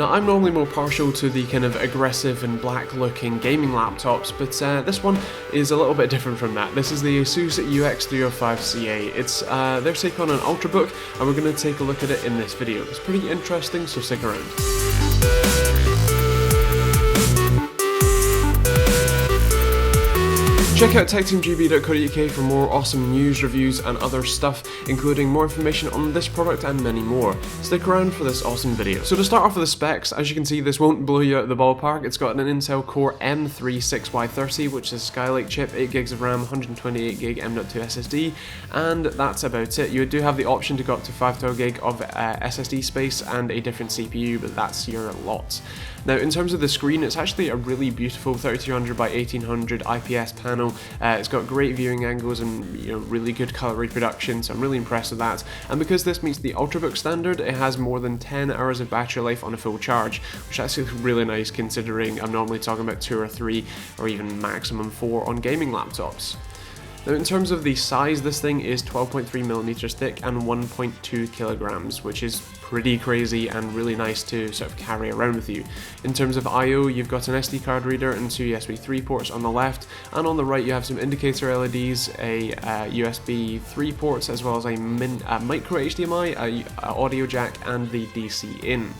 Now, I'm normally more partial to the kind of aggressive and black looking gaming laptops, but this one is a little bit different from that. This is the Asus UX305CA. It's their take on an Ultrabook, and we're going to take a look at it in this video. It's pretty interesting, so stick around. Check out TechteamGB.co.uk for more awesome news, reviews and other stuff, including more information on this product and many more. Stick around for this awesome video. So to start off with the specs, as you can see, this won't blow you out of the ballpark. It's got an Intel Core M3 6Y30, which is a Skylake chip, 8GB of RAM, 128GB M.2 SSD, and that's about it. You do have the option to go up to 512GB of SSD space and a different CPU, but that's your lot. Now, in terms of the screen, it's actually a really beautiful 3200 by 1800 IPS panel. It's got great viewing angles and really good color reproduction, so I'm really impressed with that. And because this meets the Ultrabook standard, it has more than 10 hours of battery life on a full charge, which is actually really nice considering I'm normally talking about 2 or 3 or even maximum 4 on gaming laptops. Now, in terms of the size, this thing is 12.3mm thick and 1.2 kilograms, which is pretty crazy and really nice to sort of carry around with you. In terms of I/O, you've got an SD card reader and 2 USB 3 ports on the left, and on the right you have some indicator LEDs, a USB 3 ports, as well as a micro HDMI, a audio jack, and the DC in.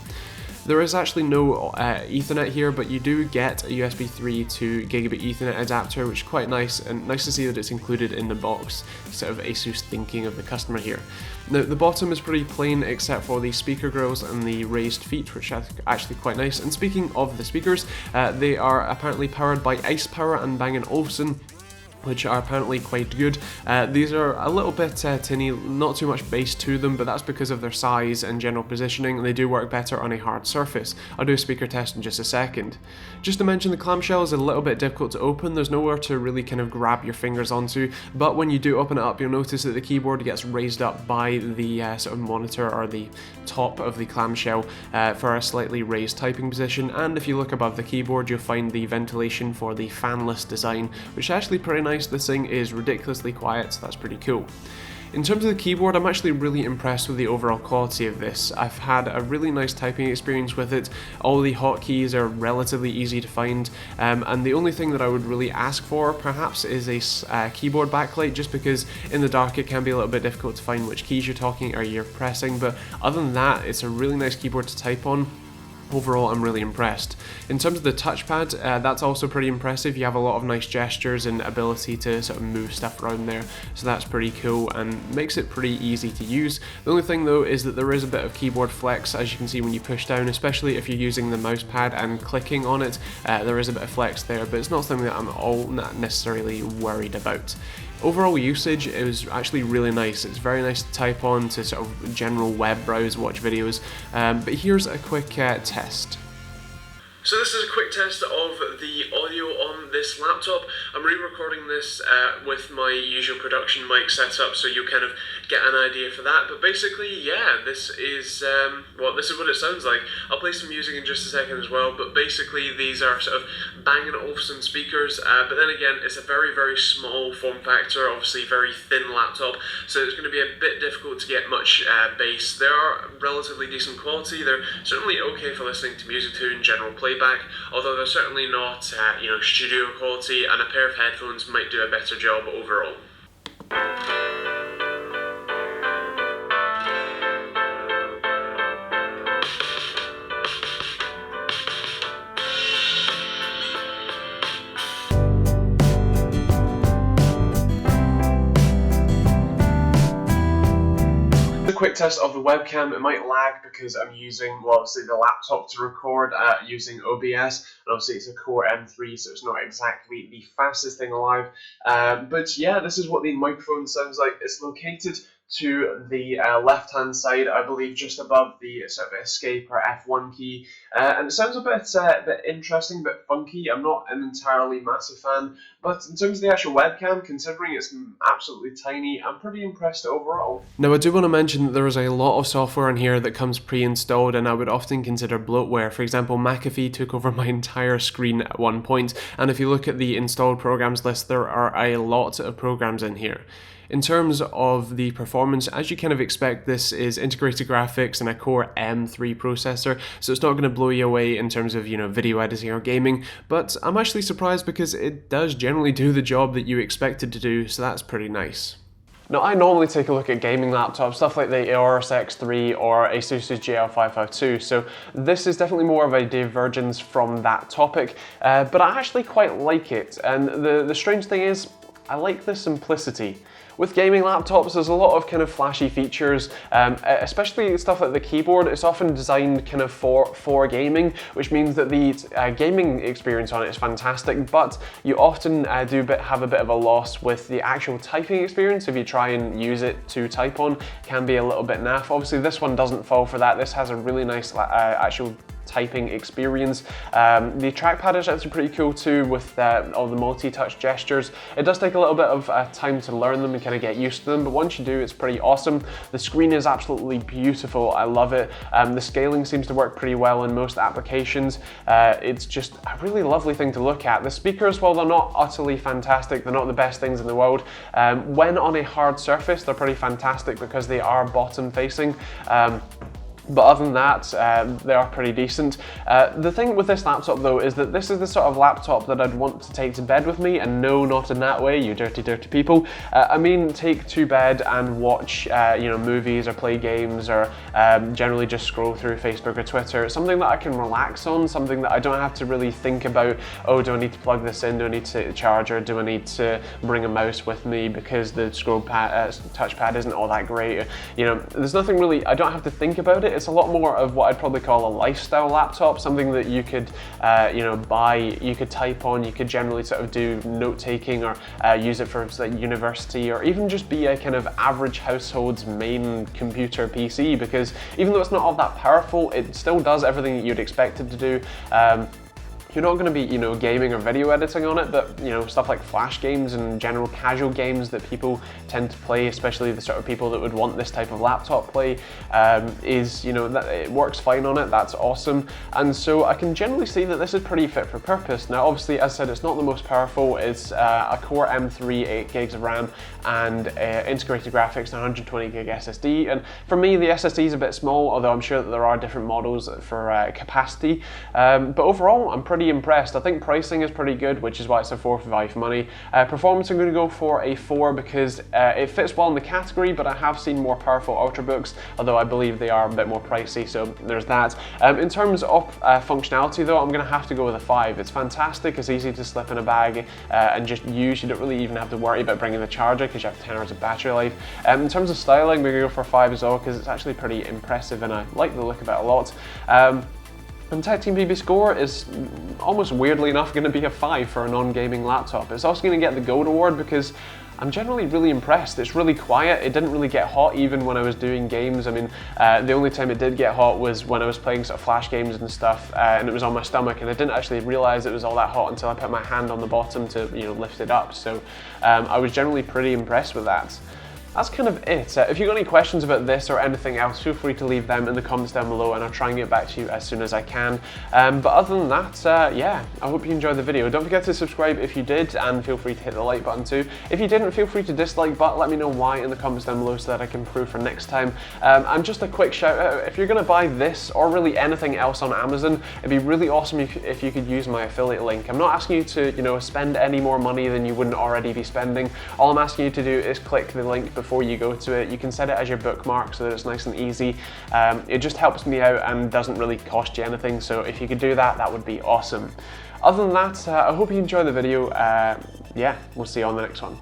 There is actually no Ethernet here, but you do get a USB 3 to gigabit Ethernet adapter, which is quite nice, and nice to see that it's included in the box. Sort of Asus thinking of the customer here. Now, the bottom is pretty plain except for the speaker grills and the raised feet, which are actually quite nice. And speaking of the speakers, they are apparently powered by Ice Power and Bang & Olufsen, which are apparently quite good. These are a little bit tinny, not too much bass to them, but that's because of their size and general positioning, and they do work better on a hard surface. I'll do a speaker test in just a second. Just to mention, the clamshell is a little bit difficult to open. There's nowhere to really kind of grab your fingers onto, but when you do open it up, you'll notice that the keyboard gets raised up by the sort of monitor or the top of the clamshell for a slightly raised typing position, and if you look above the keyboard, you'll find the ventilation for the fanless design, which is actually pretty nice. This thing is ridiculously quiet, so that's pretty cool. In terms of the keyboard, I'm actually really impressed with the overall quality of this. I've had a really nice typing experience with it. All the hotkeys are relatively easy to find, and the only thing that I would really ask for perhaps is a keyboard backlight, just because in the dark it can be a little bit difficult to find which keys you're pressing, but other than that, it's a really nice keyboard to type on. Overall, I'm really impressed. In terms of the touchpad, that's also pretty impressive. You have a lot of nice gestures and ability to sort of move stuff around there, so that's pretty cool and makes it pretty easy to use. The only thing though is that there is a bit of keyboard flex, as you can see when you push down, especially if you're using the mouse pad and clicking on it. There is a bit of flex there, but it's not something that I'm all not necessarily worried about. Overall usage is actually really nice. It's very nice to type on, to sort of general web browse, watch videos, but here's a quick test. So this is a quick test of the audio on this laptop. I'm re-recording this with my usual production mic setup, so you'll kind of get an idea for that. But basically, yeah, this is this is what it sounds like. I'll play some music in just a second as well, but basically these are sort of Bang & Olufsen speakers, but then again, it's a very, very small form factor, obviously very thin laptop, so it's going to be a bit difficult to get much bass. They are relatively decent quality. They're certainly okay for listening to music to in general playback, although they're certainly not studio quality, and a pair of headphones might do a better job overall. Quick test of the webcam. It might lag because I'm using, obviously the laptop to record using OBS, and obviously it's a Core M3, so it's not exactly the fastest thing alive, but yeah, this is what the microphone sounds like. It's located to the left hand side, I believe just above the sort of escape or F1 key, and it sounds a bit interesting, a bit funky. I'm not an entirely massive fan, but in terms of the actual webcam, considering it's absolutely tiny, I'm pretty impressed overall. Now, I do want to mention that there is a lot of software in here that comes pre-installed, and I would often consider bloatware. For example, McAfee took over my entire screen at one point, and if you look at the installed programs list, there are a lot of programs in here. In terms of the performance, as you kind of expect, this is integrated graphics and a Core M3 processor, so it's not going to blow you away in terms of, video editing or gaming, but I'm actually surprised because it does generally do the job that you expect it to do, so that's pretty nice. Now, I normally take a look at gaming laptops, stuff like the Aorus X3 or Asus UX305CA, so this is definitely more of a divergence from that topic, but I actually quite like it, and the strange thing is, I like the simplicity. With gaming laptops, there's a lot of kind of flashy features, especially stuff like the keyboard. It's often designed kind of for gaming, which means that the gaming experience on it is fantastic, but you often have a bit of a loss with the actual typing experience. If you try and use it to type on, it can be a little bit naff. Obviously, this one doesn't fall for that. This has a really nice actual typing experience. The trackpad is actually pretty cool too, with all the multi-touch gestures. It does take a little bit of time to learn them and kind of get used to them, but once you do, it's pretty awesome. The screen is absolutely beautiful. I love it. The scaling seems to work pretty well in most applications. It's just a really lovely thing to look at. The speakers, while they're not utterly fantastic, they're not the best things in the world. When on a hard surface, they're pretty fantastic because they are bottom facing. But other than that, they are pretty decent. The thing with this laptop though is that this is the sort of laptop that I'd want to take to bed with me, and no, not in that way, you dirty, dirty people. I mean take to bed and watch movies or play games or generally just scroll through Facebook or Twitter. Something that I can relax on, something that I don't have to really think about, oh, do I need to plug this in, do I need to take the charger, do I need to bring a mouse with me because the touchpad isn't all that great. There's nothing really, I don't have to think about it. It's a lot more of what I'd probably call a lifestyle laptop, something that you could buy, you could type on, you could generally sort of do note-taking or use it for like university, or even just be a kind of average household's main computer PC, because even though it's not all that powerful, it still does everything that you'd expect it to do. You're not going to be, gaming or video editing on it, but, stuff like flash games and general casual games that people tend to play, especially the sort of people that would want this type of laptop play, that it works fine on it. That's awesome. And so I can generally see that this is pretty fit for purpose. Now, obviously, as I said, it's not the most powerful. It's a Core M3, 8 gigs of RAM, and integrated graphics and 120 gig SSD. And for me, the SSD is a bit small, although I'm sure that there are different models for capacity. But overall, I'm pretty impressed. I think pricing is pretty good, which is why it's a 4 for value for money. Performance, I'm going to go for a 4 because it fits well in the category, but I have seen more powerful Ultrabooks, although I believe they are a bit more pricey, so there's that. In terms of functionality though, I'm going to have to go with a 5. It's fantastic, it's easy to slip in a bag and just use. You don't really even have to worry about bringing the charger because you have 10 hours of battery life. In terms of styling, we're going to go for a 5 as well because it's actually pretty impressive and I like the look of it a lot. And TechteamGB score is almost weirdly enough going to be a 5 for a non-gaming laptop. It's also going to get the Gold Award because I'm generally really impressed. It's really quiet. It didn't really get hot even when I was doing games. I mean, the only time it did get hot was when I was playing sort of flash games and stuff, and it was on my stomach, and I didn't actually realize it was all that hot until I put my hand on the bottom to lift it up. So I was generally pretty impressed with that. That's kind of it. If you've got any questions about this or anything else, feel free to leave them in the comments down below and I'll try and get back to you as soon as I can. But other than that, yeah, I hope you enjoyed the video. Don't forget to subscribe if you did, and feel free to hit the like button too. If you didn't, feel free to dislike, but let me know why in the comments down below so that I can improve for next time. And just a quick shout out, if you're going to buy this or really anything else on Amazon, it'd be really awesome if you could use my affiliate link. I'm not asking you to spend any more money than you wouldn't already be spending. All I'm asking you to do is click the link before you go to it. You can set it as your bookmark so that it's nice and easy. It just helps me out and doesn't really cost you anything, so if you could do that, that would be awesome. Other than that, I hope you enjoy the video. Yeah, we'll see you on the next one.